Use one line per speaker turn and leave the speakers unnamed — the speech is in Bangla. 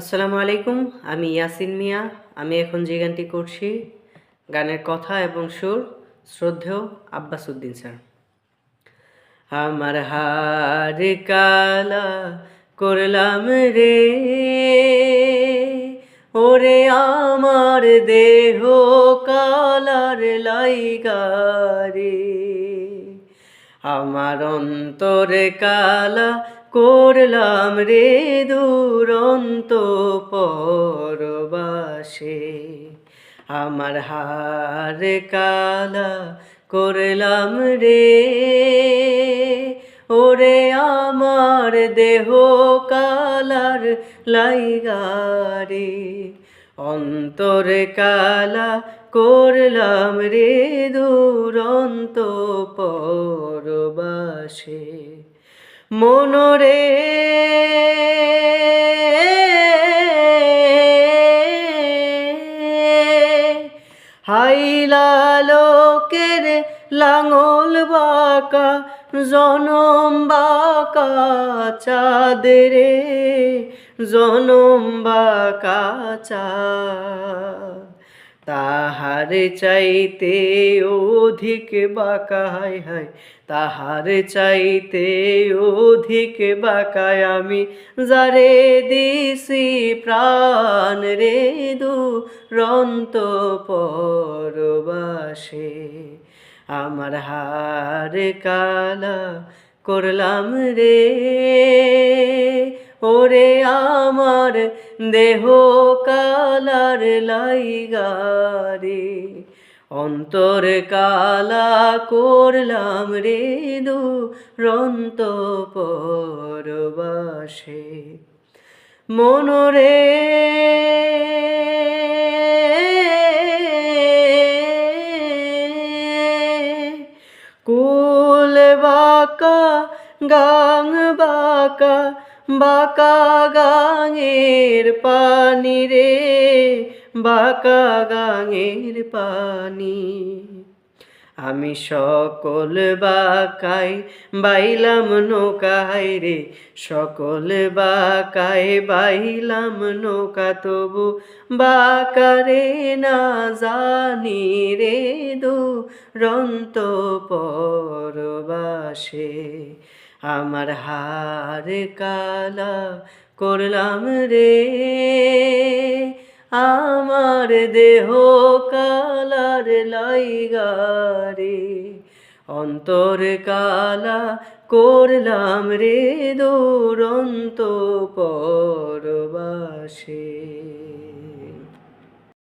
আসসালামু আলাইকুম। আমি ইয়াসিন মিয়া। আমি এখন যে গানটি করছি, গানের কথা এবং সুর শ্রদ্ধেয় আব্বাস উদ্দিন স্যার। আমার হার কালা করলাম রে, ওরে আমার দেহ কালার লাইগারে, আমার অন্তর কালা করলাম রে দুরন্ত পরবাসে। আমার হার কালা করলাম রে, ওরে আমার দেহ কালার লাইগারে, অন্তর কালা করলাম রে দুরন্ত পরবাসে। মনরে হাইলা লোকের লাঙল বাঁকা, জনম বাঁকা চাঁদ রে, জনম বাঁকা চাঁদ। তাহার চাইতে অধিক বাঁকা, হায় হায় তাহার চাইতে অধিক বাঁকায় আমি যারে দিছি প্রাণ রে দুরন্ত পরবাসে। আমার হার কালা করলাম রে, ওরে আমার দেহ কালার লাইগারে, অন্তর কালা করলাম রে দুরন্ত পরবাসে। মনরে কুল বাঁকা গাং বাঁকা, বাঁকা গাঙের পানি রে, বাঁকা গাঙের পানি। আমি সকল বাঁকায় বাইলাম নৌকায় রে, সকল বাঁকায় বাইলাম নৌকা, তবু বাঁকারে না জানি রে দুরন্ত পরবাসে। আমার হার কালা করলাম রে, আমার দেহ কালার লাইগারে, অন্তর কালা করলাম রে দুরন্ত পরবাসে।